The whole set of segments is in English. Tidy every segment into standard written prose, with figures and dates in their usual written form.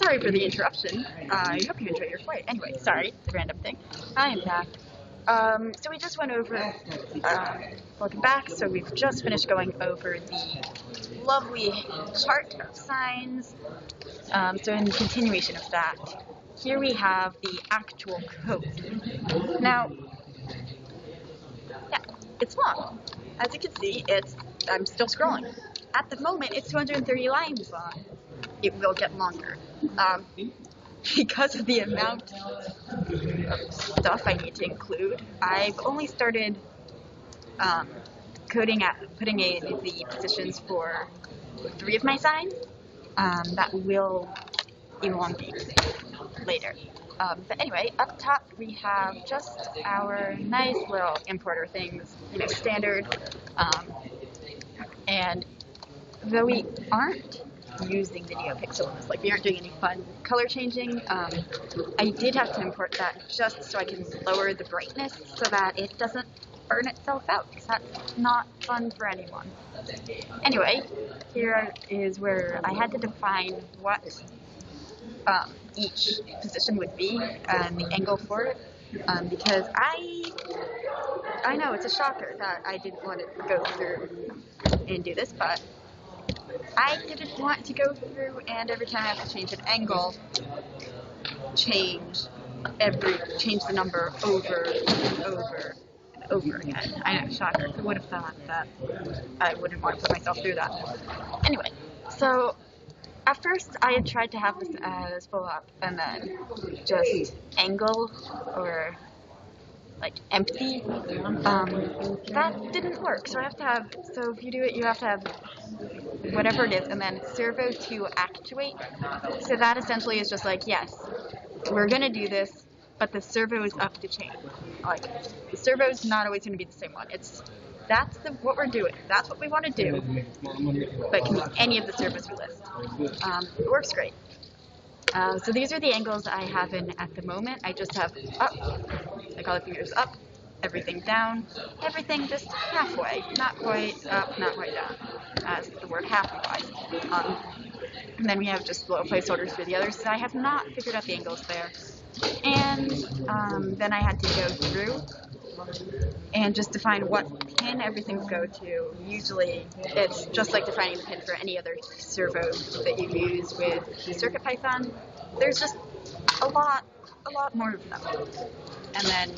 Sorry for the interruption. I hope you enjoy your flight. Anyway, sorry, random thing. I am back. So we just went over, welcome back. So we've just finished going over the lovely chart of signs. So in continuation of that, here we have the actual code. Now, yeah, it's long. As you can see, I'm still scrolling. At the moment, it's 230 lines long. It will get longer. Because of the amount of stuff I need to include, I've only started putting in the positions for 3 of my signs. That will elongate later. But anyway, up top we have just our nice little importer things, standard. And though we aren't using the NeoPixels, like we aren't doing any fun color changing, I did have to import that just so I can lower the brightness so that it doesn't burn itself out, because that's not fun for anyone. Anyway, here is where I had to define what each position would be and the angle for it, because I know it's a shocker that I didn't want to go through and do this, but I didn't want to go through and every time I have to change an angle, change the number over and over and over again. I know, shocker. Who would have thought that I wouldn't want to put myself through that? Anyway, so at first I had tried to have this as full up and then just angle or like empty. That didn't work. So if you do it, you have to have whatever it is, and then servo to actuate. So that essentially is just like, yes, we're gonna do this, but the servo is up to change. Like, the servo is not always gonna be the same one. That's what we're doing. That's what we want to do. But it can be any of the servos we list. It works great. So these are the angles I have in at the moment. I just have up, I call it fingers up, everything down, everything just halfway, not quite up, not quite down, as the word half implies. And then we have just little placeholders for the others. So I have not figured out the angles there. And then I had to go through and just define what pin everything will go to. Usually it's just like defining the pin for any other servo that you use with CircuitPython. There's just a lot more of them. And then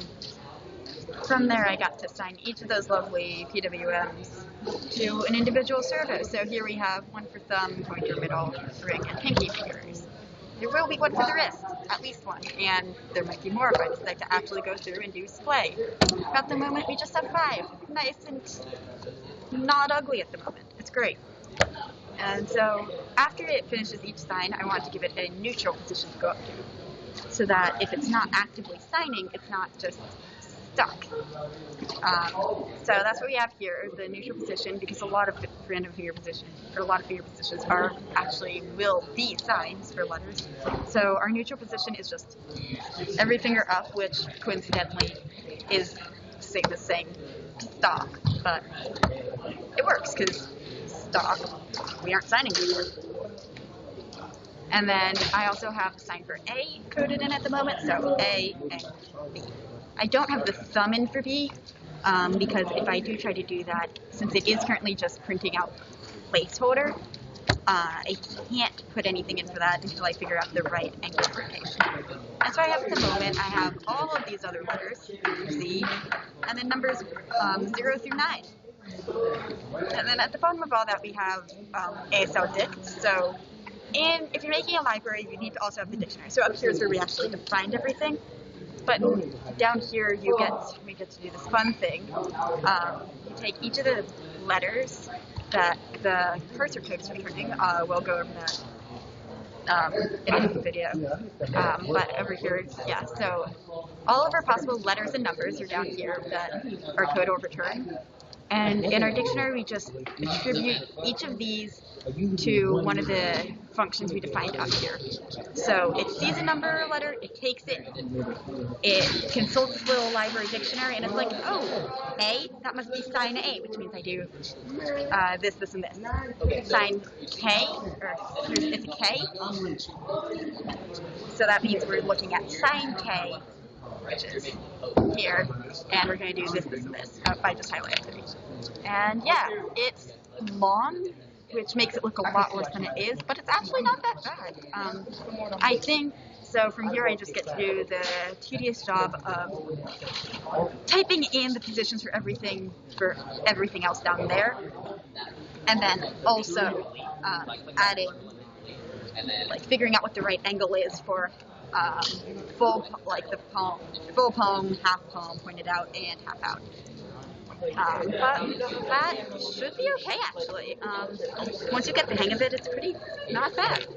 from there I got to assign each of those lovely PWMs to an individual servo. So here we have one for thumb, pointer, middle, ring, and pinky fingers. There will be one for the wrist, at least one, and there might be more if I decide to actually go through and do display. At the moment, we just have 5. Nice and not ugly at the moment. It's great. And so after it finishes each sign, I want to give it a neutral position to go up to, so that if it's not actively signing, it's not just stuck. So that's what we have here, the neutral position, because a lot of random finger positions, or a lot of finger positions will be signs for letters. So our neutral position is just every finger up, which coincidentally is the same stop, but it works because stop, we aren't signing anymore. And then I also have a sign for A coded in at the moment, so A and B. I don't have the thumb in for B, because if I do try to do that, since it is currently just printing out placeholder, I can't put anything in for that until I figure out the right angle rotation. And so I have at the moment, I have all of these other letters, Z, and then numbers 0 through 9. And then at the bottom of all that we have ASL dicts. So if you're making a library, you need to also have the dictionary. So up here is where we actually defined everything. But down here, we get to do this fun thing. You take each of the letters that the cursor code's returning. We'll go over that in a different video. But over here, yeah, so all of our possible letters and numbers are down here that our code will return. And in our dictionary, we just attribute each of these to one of the functions we defined up here. So it sees a number or letter, it takes it, it consults this little library dictionary, and it's like, oh, A, that must be sign A, which means I do this, this, and this. Sign K, or it's a K, so that means we're looking at sign K, which is here, and we're going to do this, this, and this by just highlighting it. And yeah, it's long, which makes it look a lot worse than it is, but it's actually not that bad. I think, so from here I just get to do the tedious job of typing in the positions for everything else down there, and then also adding, like figuring out what the right angle is for full poem, half poem, pointed out, and half out. But that should be okay, actually. Once you get the hang of it, it's pretty not bad.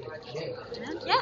And yeah.